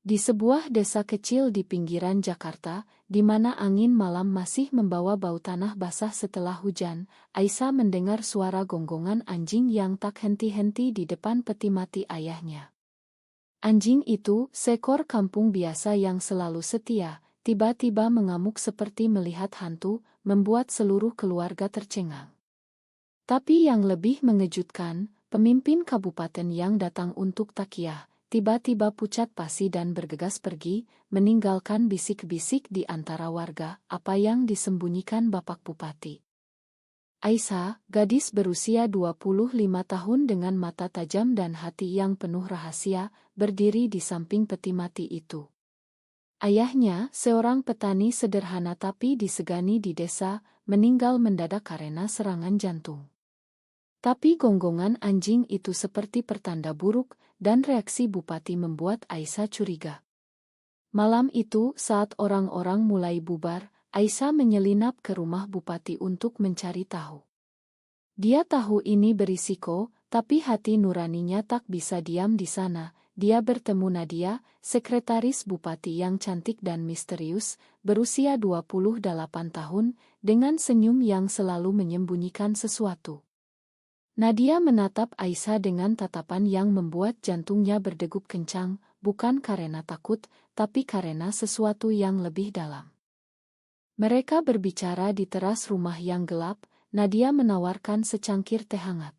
Di sebuah desa kecil di pinggiran Jakarta, di mana angin malam masih membawa bau tanah basah setelah hujan, Aisyah mendengar suara gonggongan anjing yang tak henti-henti di depan peti mati ayahnya. Anjing itu, seekor kampung biasa yang selalu setia, tiba-tiba mengamuk seperti melihat hantu, membuat seluruh keluarga tercengang. Tapi yang lebih mengejutkan, pemimpin kabupaten yang datang untuk takyah, tiba-tiba pucat pasi dan bergegas pergi, meninggalkan bisik-bisik di antara warga, apa yang disembunyikan Bapak Bupati. Aisyah, gadis berusia 25 tahun dengan mata tajam dan hati yang penuh rahasia, berdiri di samping peti mati itu. Ayahnya, seorang petani sederhana tapi disegani di desa, meninggal mendadak karena serangan jantung. Tapi gonggongan anjing itu seperti pertanda buruk, dan reaksi Bupati membuat Aisyah curiga. Malam itu, saat orang-orang mulai bubar, Aisyah menyelinap ke rumah Bupati untuk mencari tahu. Dia tahu ini berisiko, tapi hati nuraninya tak bisa diam di sana. Dia bertemu Nadia, sekretaris Bupati yang cantik dan misterius, berusia 28 tahun, dengan senyum yang selalu menyembunyikan sesuatu. Nadia menatap Aisyah dengan tatapan yang membuat jantungnya berdegup kencang, bukan karena takut, tapi karena sesuatu yang lebih dalam. Mereka berbicara di teras rumah yang gelap. Nadia menawarkan secangkir teh hangat.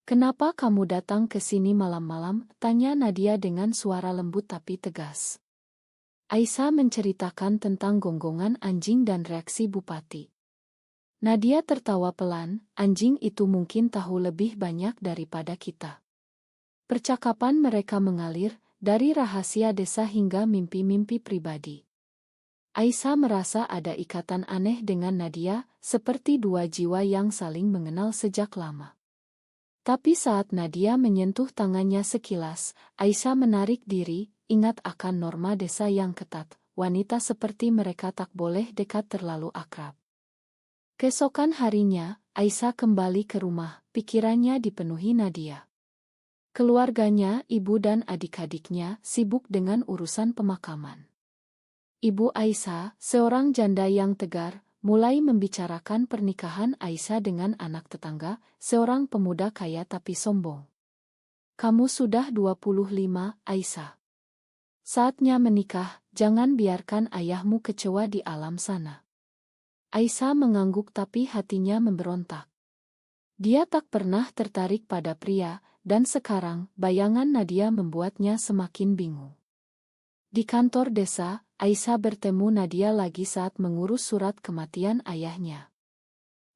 "Kenapa kamu datang ke sini malam-malam?" tanya Nadia dengan suara lembut tapi tegas. Aisyah menceritakan tentang gonggongan anjing dan reaksi Bupati. Nadia tertawa pelan, "Anjing itu mungkin tahu lebih banyak daripada kita." Percakapan mereka mengalir, dari rahasia desa hingga mimpi-mimpi pribadi. Aisyah merasa ada ikatan aneh dengan Nadia, seperti dua jiwa yang saling mengenal sejak lama. Tapi saat Nadia menyentuh tangannya sekilas, Aisyah menarik diri, ingat akan norma desa yang ketat, wanita seperti mereka tak boleh dekat terlalu akrab. Keesokan harinya, Aisyah kembali ke rumah, pikirannya dipenuhi Nadia. Keluarganya, ibu dan adik-adiknya, sibuk dengan urusan pemakaman. Ibu Aisyah, seorang janda yang tegar, mulai membicarakan pernikahan Aisyah dengan anak tetangga, seorang pemuda kaya tapi sombong. "Kamu sudah 25, Aisyah. Saatnya menikah, jangan biarkan ayahmu kecewa di alam sana." Aisyah mengangguk tapi hatinya memberontak. Dia tak pernah tertarik pada pria, dan sekarang bayangan Nadia membuatnya semakin bingung. Di kantor desa, Aisyah bertemu Nadia lagi saat mengurus surat kematian ayahnya.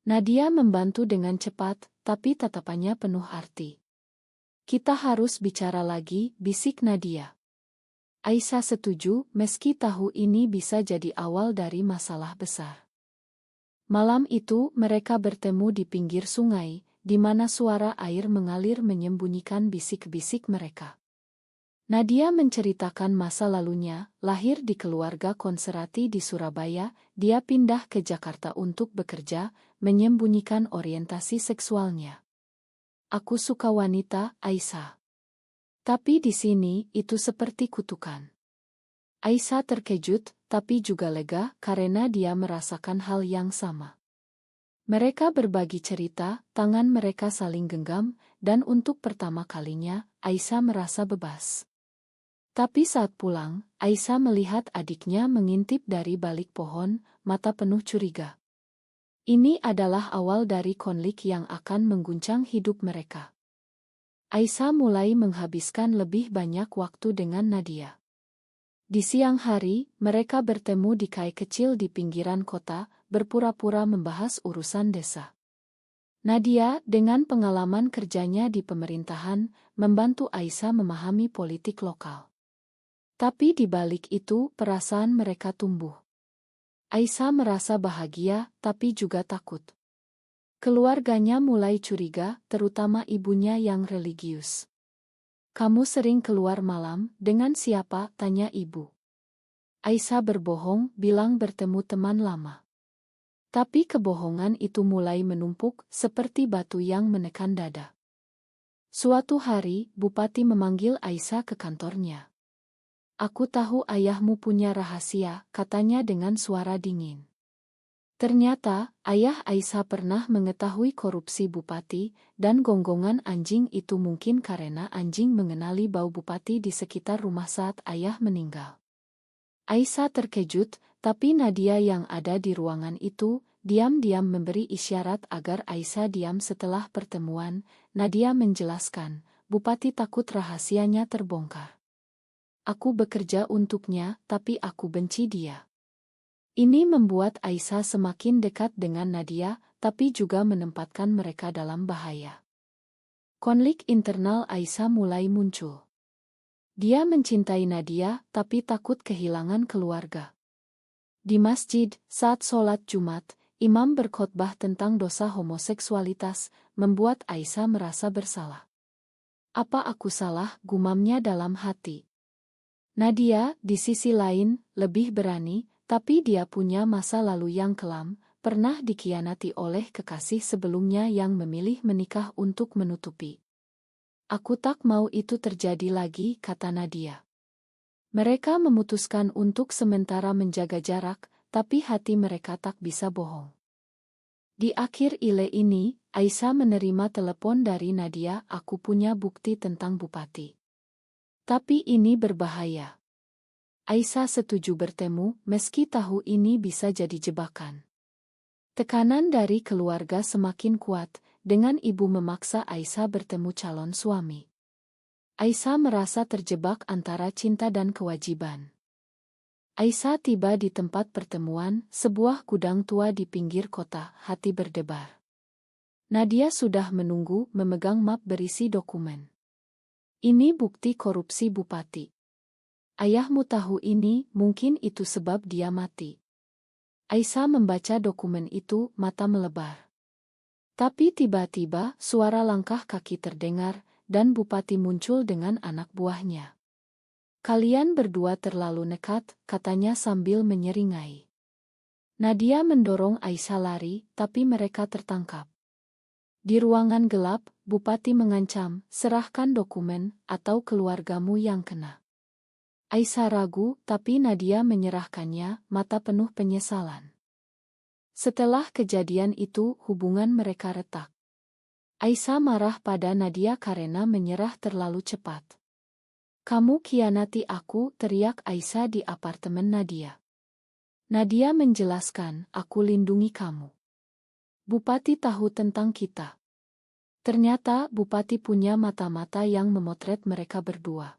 Nadia membantu dengan cepat, tapi tatapannya penuh arti. "Kita harus bicara lagi," bisik Nadia. Aisyah setuju, meski tahu ini bisa jadi awal dari masalah besar. Malam itu, mereka bertemu di pinggir sungai, di mana suara air mengalir menyembunyikan bisik-bisik mereka. Nadia menceritakan masa lalunya, lahir di keluarga konserati di Surabaya, dia pindah ke Jakarta untuk bekerja, menyembunyikan orientasi seksualnya. "Aku suka wanita, Aisyah. Tapi di sini, itu seperti kutukan." Aisyah terkejut, tapi juga lega, karena dia merasakan hal yang sama. Mereka berbagi cerita, tangan mereka saling genggam, dan untuk pertama kalinya, Aisyah merasa bebas. Tapi saat pulang, Aisyah melihat adiknya mengintip dari balik pohon, mata penuh curiga. Ini adalah awal dari konflik yang akan mengguncang hidup mereka. Aisyah mulai menghabiskan lebih banyak waktu dengan Nadia. Di siang hari, mereka bertemu di kai kecil di pinggiran kota, berpura-pura membahas urusan desa. Nadia, dengan pengalaman kerjanya di pemerintahan, membantu Aisyah memahami politik lokal. Tapi di balik itu, perasaan mereka tumbuh. Aisyah merasa bahagia, tapi juga takut. Keluarganya mulai curiga, terutama ibunya yang religius. "Kamu sering keluar malam, dengan siapa?" tanya ibu. Aisyah berbohong, bilang bertemu teman lama. Tapi kebohongan itu mulai menumpuk, seperti batu yang menekan dada. Suatu hari, Bupati memanggil Aisyah ke kantornya. Aku tahu ayahmu punya rahasia, katanya dengan suara dingin. Ternyata, ayah Aisyah pernah mengetahui korupsi bupati, dan gonggongan anjing itu mungkin karena anjing mengenali bau bupati di sekitar rumah saat ayah meninggal. Aisyah terkejut, tapi Nadia yang ada di ruangan itu, diam-diam memberi isyarat agar Aisyah diam setelah pertemuan. Nadia menjelaskan, Bupati takut rahasianya terbongkar. Aku bekerja untuknya, tapi aku benci dia. Ini membuat Aisyah semakin dekat dengan Nadia, tapi juga menempatkan mereka dalam bahaya. Konflik internal Aisyah mulai muncul. Dia mencintai Nadia, tapi takut kehilangan keluarga. Di masjid, saat sholat Jumat, imam berkhotbah tentang dosa homoseksualitas, membuat Aisyah merasa bersalah. Apa aku salah, gumamnya dalam hati. Nadia, di sisi lain, lebih berani, tapi dia punya masa lalu yang kelam, pernah dikhianati oleh kekasih sebelumnya yang memilih menikah untuk menutupi. Aku tak mau itu terjadi lagi, kata Nadia. Mereka memutuskan untuk sementara menjaga jarak, tapi hati mereka tak bisa bohong. Di akhir ile ini, Aisyah menerima telepon dari Nadia, aku punya bukti tentang Bupati. Tapi ini berbahaya. Aisyah setuju bertemu, meski tahu ini bisa jadi jebakan. Tekanan dari keluarga semakin kuat, dengan ibu memaksa Aisyah bertemu calon suami. Aisyah merasa terjebak antara cinta dan kewajiban. Aisyah tiba di tempat pertemuan, sebuah gudang tua di pinggir kota, hati berdebar. Nadia sudah menunggu, memegang map berisi dokumen. Ini bukti korupsi Bupati. Ayahmu tahu ini, mungkin itu sebab dia mati. Aisyah membaca dokumen itu, mata melebar. Tapi tiba-tiba, suara langkah kaki terdengar, dan Bupati muncul dengan anak buahnya. Kalian berdua terlalu nekat, katanya sambil menyeringai. Nadia mendorong Aisyah lari, tapi mereka tertangkap. Di ruangan gelap, Bupati mengancam, serahkan dokumen, atau keluargamu yang kena. Aisyah ragu, tapi Nadia menyerahkannya, mata penuh penyesalan. Setelah kejadian itu, hubungan mereka retak. Aisyah marah pada Nadia karena menyerah terlalu cepat. Kamu khianati aku, teriak Aisyah di apartemen Nadia. Nadia menjelaskan, aku lindungi kamu. Bupati tahu tentang kita. Ternyata Bupati punya mata-mata yang memotret mereka berdua.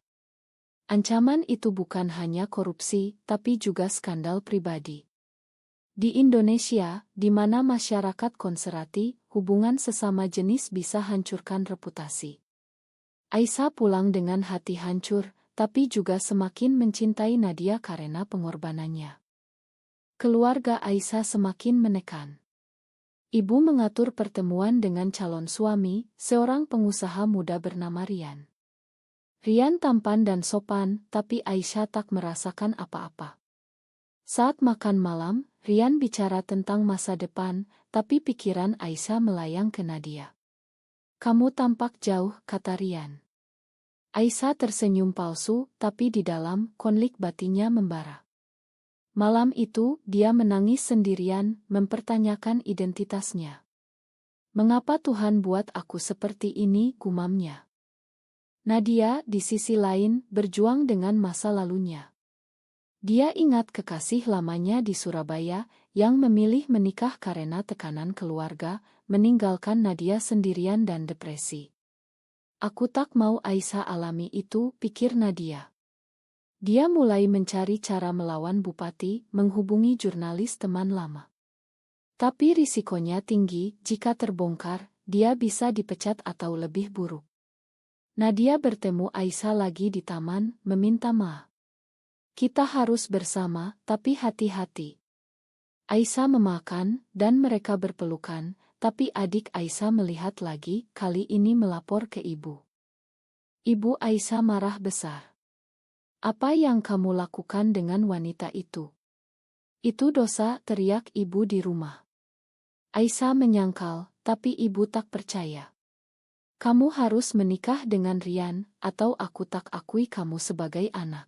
Ancaman itu bukan hanya korupsi, tapi juga skandal pribadi. Di Indonesia, di mana masyarakat konservatif, hubungan sesama jenis bisa hancurkan reputasi. Aisyah pulang dengan hati hancur, tapi juga semakin mencintai Nadia karena pengorbanannya. Keluarga Aisyah semakin menekan. Ibu mengatur pertemuan dengan calon suami, seorang pengusaha muda bernama Rian. Rian tampan dan sopan, tapi Aisyah tak merasakan apa-apa. Saat makan malam, Rian bicara tentang masa depan, tapi pikiran Aisyah melayang ke Nadia. Kamu tampak jauh, kata Rian. Aisyah tersenyum palsu, tapi di dalam, konflik batinnya membara. Malam itu, dia menangis sendirian, mempertanyakan identitasnya. Mengapa Tuhan buat aku seperti ini, gumamnya. Nadia, di sisi lain, berjuang dengan masa lalunya. Dia ingat kekasih lamanya di Surabaya, yang memilih menikah karena tekanan keluarga, meninggalkan Nadia sendirian dan depresi. Aku tak mau Aisyah alami itu, pikir Nadia. Dia mulai mencari cara melawan Bupati, menghubungi jurnalis teman lama. Tapi risikonya tinggi, jika terbongkar, dia bisa dipecat atau lebih buruk. Nadia bertemu Aisyah lagi di taman, meminta maaf. Kita harus bersama, tapi hati-hati. Aisyah memakan, dan mereka berpelukan, tapi adik Aisyah melihat lagi, kali ini melapor ke ibu. Ibu Aisyah marah besar. Apa yang kamu lakukan dengan wanita itu? Itu dosa, teriak ibu di rumah. Aisyah menyangkal, tapi ibu tak percaya. Kamu harus menikah dengan Rian, atau aku tak akui kamu sebagai anak.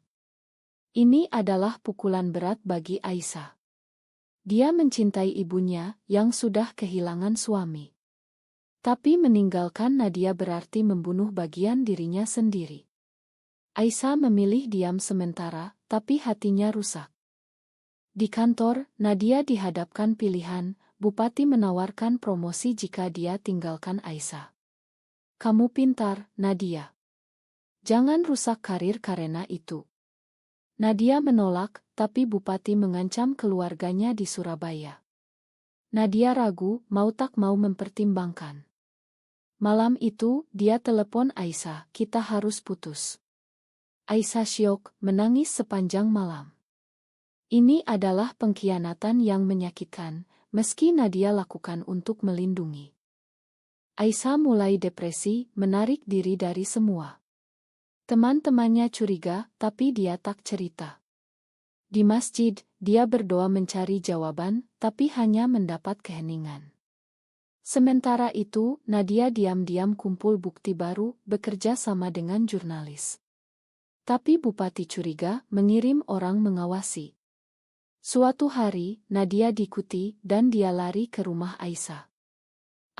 Ini adalah pukulan berat bagi Aisyah. Dia mencintai ibunya yang sudah kehilangan suami. Tapi meninggalkan Nadia berarti membunuh bagian dirinya sendiri. Aisyah memilih diam sementara, tapi hatinya rusak. Di kantor, Nadia dihadapkan pilihan, Bupati menawarkan promosi jika dia tinggalkan Aisyah. Kamu pintar, Nadia. Jangan rusak karir karena itu. Nadia menolak, tapi Bupati mengancam keluarganya di Surabaya. Nadia ragu, mau tak mau mempertimbangkan. Malam itu, dia telepon Aisyah, kita harus putus. Aisyah syok, menangis sepanjang malam. Ini adalah pengkhianatan yang menyakitkan, meski Nadia lakukan untuk melindungi. Aisyah mulai depresi, menarik diri dari semua. Teman-temannya curiga, tapi dia tak cerita. Di masjid, dia berdoa mencari jawaban, tapi hanya mendapat keheningan. Sementara itu, Nadia diam-diam kumpul bukti baru, bekerja sama dengan jurnalis. Tapi Bupati curiga, mengirim orang mengawasi. Suatu hari, Nadia diikuti dan dia lari ke rumah Aisyah.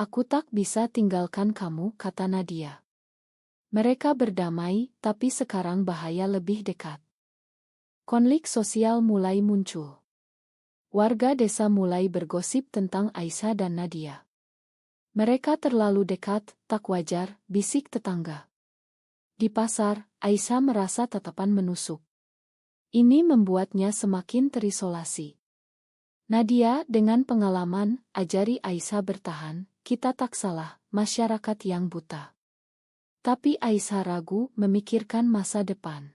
Aku tak bisa tinggalkan kamu, kata Nadia. Mereka berdamai, tapi sekarang bahaya lebih dekat. Konflik sosial mulai muncul. Warga desa mulai bergosip tentang Aisyah dan Nadia. Mereka terlalu dekat, tak wajar, bisik tetangga. Di pasar, Aisyah merasa tatapan menusuk. Ini membuatnya semakin terisolasi. Nadia dengan pengalaman, ajari Aisyah bertahan, kita tak salah, masyarakat yang buta. Tapi Aisyah ragu memikirkan masa depan.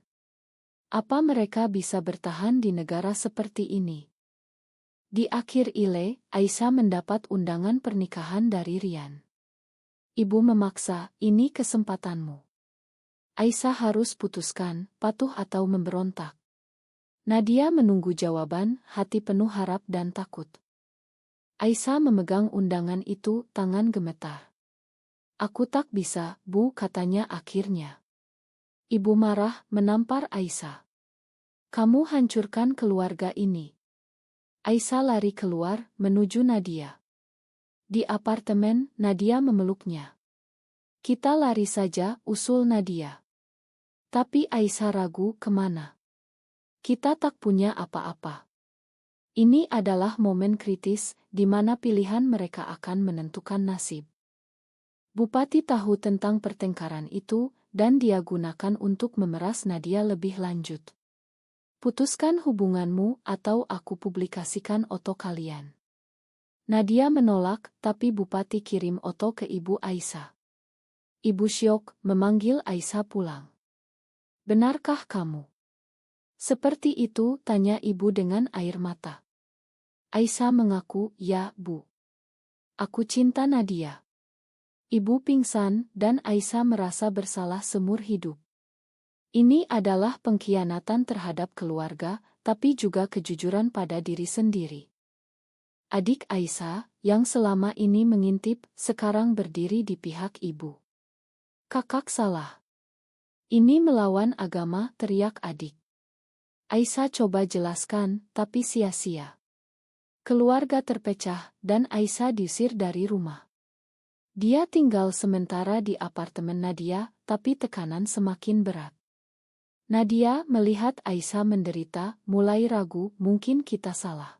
Apa mereka bisa bertahan di negara seperti ini? Di akhir ile, Aisyah mendapat undangan pernikahan dari Rian. Ibu memaksa, ini kesempatanmu. Aisyah harus putuskan, patuh atau memberontak. Nadia menunggu jawaban, hati penuh harap dan takut. Aisyah memegang undangan itu, tangan gemetar. Aku tak bisa, Bu, katanya akhirnya. Ibu marah, menampar Aisyah. Kamu hancurkan keluarga ini. Aisyah lari keluar, menuju Nadia. Di apartemen, Nadia memeluknya. Kita lari saja, usul Nadia. Tapi Aisyah ragu, kemana? Kita tak punya apa-apa. Ini adalah momen kritis, di mana pilihan mereka akan menentukan nasib. Bupati tahu tentang pertengkaran itu, dan dia gunakan untuk memeras Nadia lebih lanjut. Putuskan hubunganmu, atau aku publikasikan foto kalian. Nadia menolak, tapi Bupati kirim foto ke Ibu Aisyah. Ibu syok, memanggil Aisyah pulang. Benarkah kamu? Seperti itu, tanya ibu dengan air mata. Aisyah mengaku, ya, Bu. Aku cinta Nadia. Ibu pingsan, dan Aisyah merasa bersalah seumur hidup. Ini adalah pengkhianatan terhadap keluarga, tapi juga kejujuran pada diri sendiri. Adik Aisyah, yang selama ini mengintip, sekarang berdiri di pihak ibu. Kakak salah. Ini melawan agama, teriak adik. Aisyah coba jelaskan, tapi sia-sia. Keluarga terpecah, dan Aisyah diusir dari rumah. Dia tinggal sementara di apartemen Nadia, tapi tekanan semakin berat. Nadia melihat Aisyah menderita, mulai ragu, mungkin kita salah.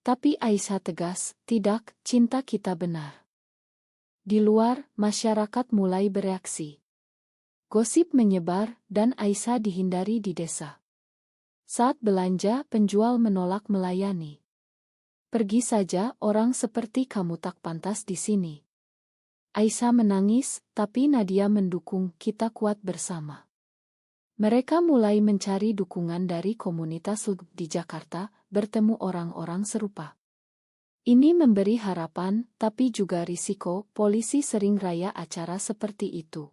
Tapi Aisyah tegas, tidak, cinta kita benar. Di luar, masyarakat mulai bereaksi. Gosip menyebar, dan Aisyah dihindari di desa. Saat belanja, penjual menolak melayani. Pergi saja, orang seperti kamu tak pantas di sini. Aisyah menangis, tapi Nadia mendukung, kita kuat bersama. Mereka mulai mencari dukungan dari komunitas LGBT di Jakarta, bertemu orang-orang serupa. Ini memberi harapan, tapi juga risiko, polisi sering raya acara seperti itu.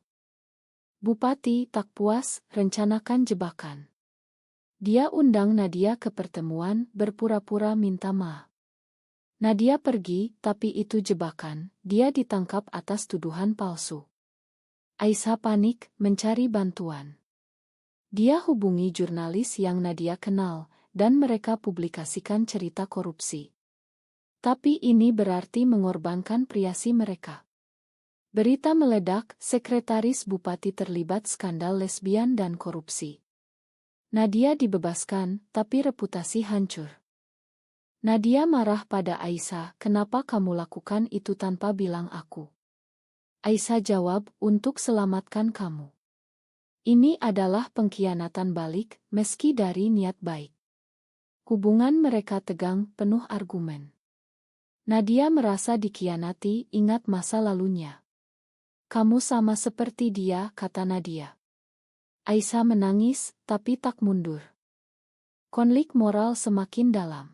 Bupati tak puas, rencanakan jebakan. Dia undang Nadia ke pertemuan, berpura-pura minta maaf. Nadia pergi, tapi itu jebakan, dia ditangkap atas tuduhan palsu. Aisyah panik, mencari bantuan. Dia hubungi jurnalis yang Nadia kenal, dan mereka publikasikan cerita korupsi. Tapi ini berarti mengorbankan privasi mereka. Berita meledak, sekretaris bupati terlibat skandal lesbian dan korupsi. Nadia dibebaskan, tapi reputasi hancur. Nadia marah pada Aisyah, "Kenapa kamu lakukan itu tanpa bilang aku?" Aisyah jawab, "Untuk selamatkan kamu." Ini adalah pengkhianatan balik, meski dari niat baik. Hubungan mereka tegang, penuh argumen. Nadia merasa dikhianati, ingat masa lalunya. "Kamu sama seperti dia," kata Nadia. Aisyah menangis, tapi tak mundur. Konflik moral semakin dalam.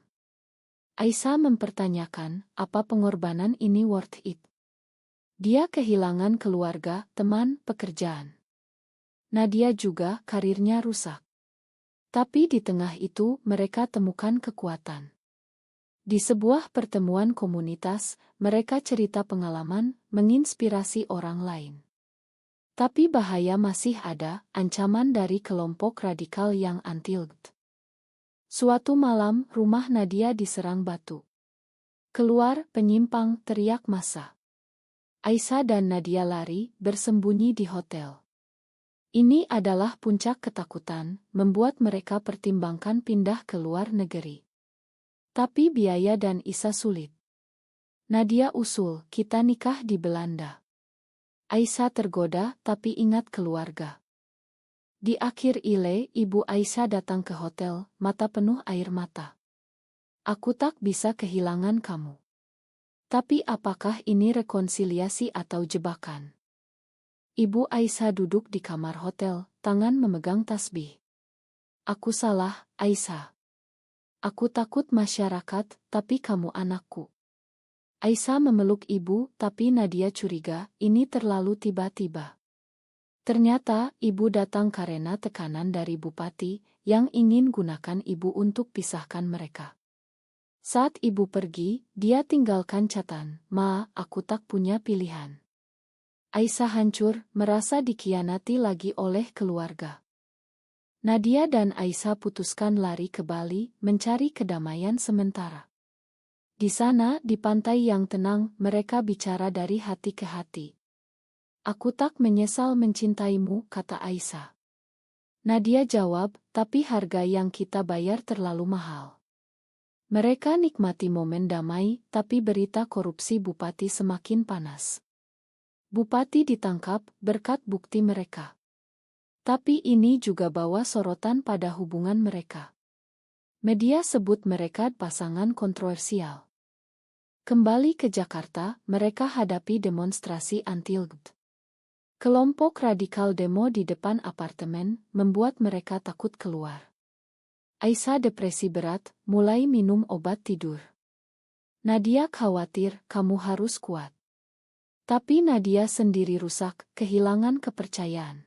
Aisyah mempertanyakan, apa pengorbanan ini worth it? Dia kehilangan keluarga, teman, pekerjaan. Nadia juga, karirnya rusak. Tapi di tengah itu, mereka temukan kekuatan. Di sebuah pertemuan komunitas, mereka cerita pengalaman, menginspirasi orang lain. Tapi bahaya masih ada, ancaman dari kelompok radikal yang anti-LGBT. Suatu malam, rumah Nadia diserang batu. "Keluar, penyimpang!" teriak massa. Aisyah dan Nadia lari, bersembunyi di hotel. Ini adalah puncak ketakutan, membuat mereka pertimbangkan pindah ke luar negeri. Tapi biaya dan Isa sulit. Nadia usul, "Kita nikah di Belanda." Aisyah tergoda, tapi ingat keluarga. Di akhir ile, ibu Aisyah datang ke hotel, mata penuh air mata. "Aku tak bisa kehilangan kamu." Tapi apakah ini rekonsiliasi atau jebakan? Ibu Aisyah duduk di kamar hotel, tangan memegang tasbih. "Aku salah, Aisyah. Aku takut masyarakat, tapi kamu anakku." Aisyah memeluk ibu, tapi Nadia curiga, ini terlalu tiba-tiba. Ternyata, ibu datang karena tekanan dari bupati, yang ingin gunakan ibu untuk pisahkan mereka. Saat ibu pergi, dia tinggalkan catatan, "Ma, aku tak punya pilihan." Aisyah hancur, merasa dikhianati lagi oleh keluarga. Nadia dan Aisyah putuskan lari ke Bali, mencari kedamaian sementara. Di sana, di pantai yang tenang, mereka bicara dari hati ke hati. "Aku tak menyesal mencintaimu," kata Aisyah. Nadia jawab, "Tapi harga yang kita bayar terlalu mahal." Mereka nikmati momen damai, tapi berita korupsi bupati semakin panas. Bupati ditangkap berkat bukti mereka. Tapi ini juga bawa sorotan pada hubungan mereka. Media sebut mereka pasangan kontroversial. Kembali ke Jakarta, mereka hadapi demonstrasi anti-LGBT. Kelompok radikal demo di depan apartemen, membuat mereka takut keluar. Aisyah depresi berat, mulai minum obat tidur. Nadia khawatir, "Kamu harus kuat." Tapi Nadia sendiri rusak, kehilangan kepercayaan.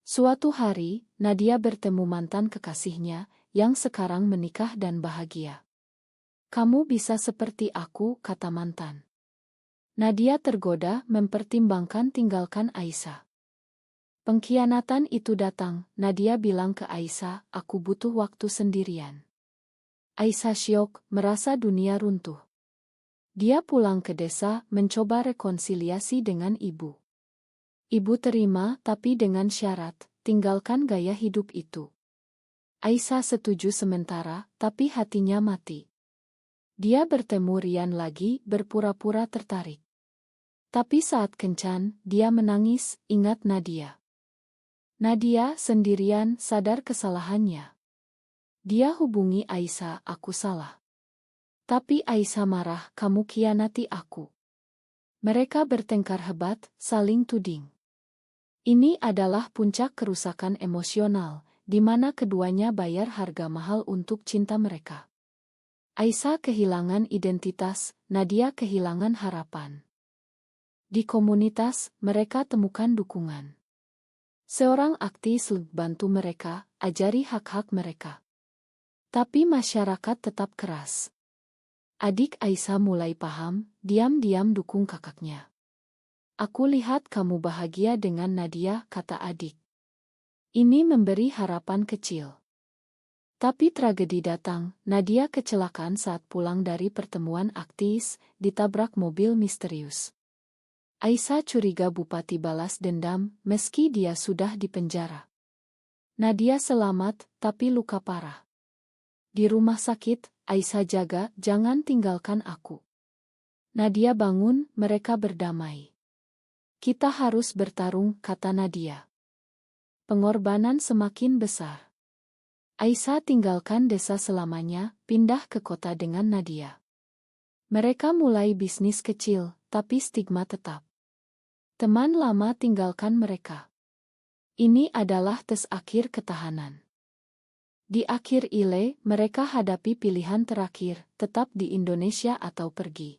Suatu hari, Nadia bertemu mantan kekasihnya, yang sekarang menikah dan bahagia. "Kamu bisa seperti aku," kata mantan. Nadia tergoda, mempertimbangkan tinggalkan Aisyah. Pengkhianatan itu datang, Nadia bilang ke Aisyah, "Aku butuh waktu sendirian." Aisyah syok, merasa dunia runtuh. Dia pulang ke desa, mencoba rekonsiliasi dengan ibu. Ibu terima, tapi dengan syarat, tinggalkan gaya hidup itu. Aisyah setuju sementara, tapi hatinya mati. Dia bertemu Rian lagi, berpura-pura tertarik. Tapi saat kencan, dia menangis, ingat Nadia. Nadia sendirian, sadar kesalahannya. Dia hubungi Aisyah, "Aku salah." Tapi Aisyah marah, "Kamu khianati aku." Mereka bertengkar hebat, saling tuding. Ini adalah puncak kerusakan emosional, di mana keduanya bayar harga mahal untuk cinta mereka. Aisyah kehilangan identitas, Nadia kehilangan harapan. Di komunitas, mereka temukan dukungan. Seorang aktivis bantu mereka, ajari hak-hak mereka. Tapi masyarakat tetap keras. Adik Aisyah mulai paham, diam-diam dukung kakaknya. "Aku lihat kamu bahagia dengan Nadia," kata adik. Ini memberi harapan kecil. Tapi tragedi datang. Nadia kecelakaan saat pulang dari pertemuan aktivis, ditabrak mobil misterius. Aisyah curiga Bupati balas dendam, meski dia sudah dipenjara. Nadia selamat, tapi luka parah. Di rumah sakit, Aisyah jaga, jangan tinggalkan aku. Nadia bangun, mereka berdamai. Kita harus bertarung, kata Nadia. Pengorbanan semakin besar. Aisyah tinggalkan desa selamanya, pindah ke kota dengan Nadia. Mereka mulai bisnis kecil, tapi stigma tetap. Teman lama tinggalkan mereka. Ini adalah tes akhir ketahanan. Di akhir ile, mereka hadapi pilihan terakhir, tetap di Indonesia atau pergi.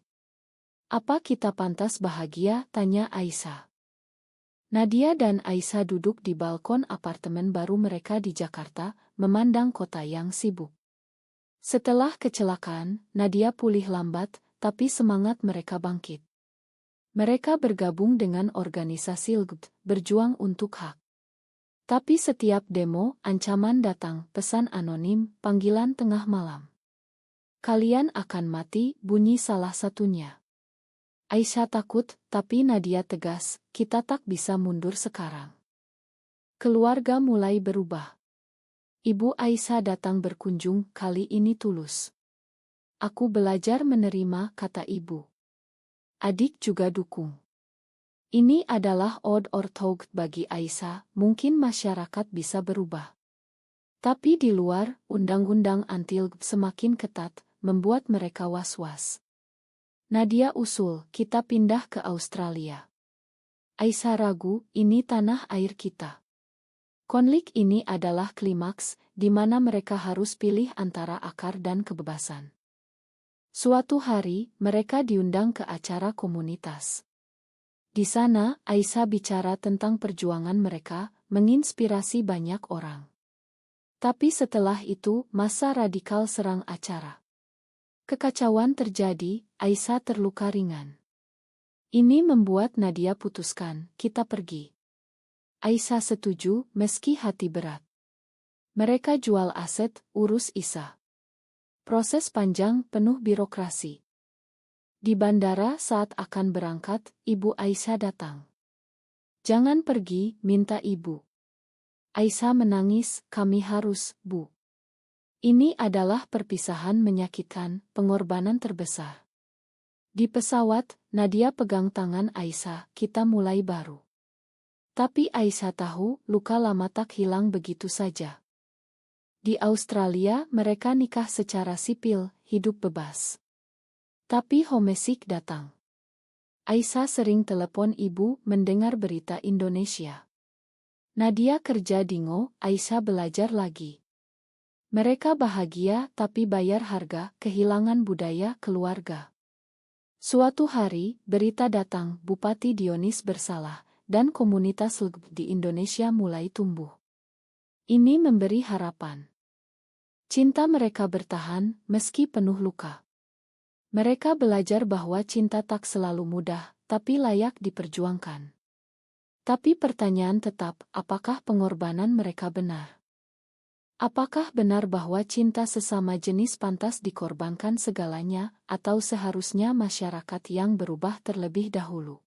Apa kita pantas bahagia? Tanya Aisyah. Nadia dan Aisyah duduk di balkon apartemen baru mereka di Jakarta, memandang kota yang sibuk. Setelah kecelakaan, Nadia pulih lambat, tapi semangat mereka bangkit. Mereka bergabung dengan organisasi LGBT, berjuang untuk hak. Tapi setiap demo, ancaman datang, pesan anonim, panggilan tengah malam. Kalian akan mati, bunyi salah satunya. Aisyah takut, tapi Nadia tegas, kita tak bisa mundur sekarang. Keluarga mulai berubah. Ibu Aisyah datang berkunjung, kali ini tulus. Aku belajar menerima, kata ibu. Adik juga dukung. Ini adalah odd or towed bagi Aisyah, mungkin masyarakat bisa berubah. Tapi di luar, undang-undang anti-LGBT semakin ketat, membuat mereka was-was. Nadia usul, kita pindah ke Australia. Aisyah ragu, ini tanah air kita. Konflik ini adalah klimaks, di mana mereka harus pilih antara akar dan kebebasan. Suatu hari, mereka diundang ke acara komunitas. Di sana, Aisyah bicara tentang perjuangan mereka, menginspirasi banyak orang. Tapi setelah itu, massa radikal serang acara. Kekacauan terjadi, Aisyah terluka ringan. Ini membuat Nadia putuskan, kita pergi. Aisyah setuju, meski hati berat. Mereka jual aset, urus Isa. Proses panjang, penuh birokrasi. Di bandara saat akan berangkat, ibu Aisyah datang. Jangan pergi, minta ibu. Aisyah menangis, kami harus, Bu. Ini adalah perpisahan menyakitkan, pengorbanan terbesar. Di pesawat, Nadia pegang tangan Aisyah, kita mulai baru. Tapi Aisyah tahu, luka lama tak hilang begitu saja. Di Australia, mereka nikah secara sipil, hidup bebas. Tapi homesick datang. Aisyah sering telepon ibu, mendengar berita Indonesia. Nadia kerja di Ngo, Aisyah belajar lagi. Mereka bahagia tapi bayar harga, kehilangan budaya keluarga. Suatu hari, berita datang, Bupati Dionis bersalah, dan komunitas LGBT di Indonesia mulai tumbuh. Ini memberi harapan. Cinta mereka bertahan, meski penuh luka. Mereka belajar bahwa cinta tak selalu mudah, tapi layak diperjuangkan. Tapi pertanyaan tetap, apakah pengorbanan mereka benar? Apakah benar bahwa cinta sesama jenis pantas dikorbankan segalanya, atau seharusnya masyarakat yang berubah terlebih dahulu?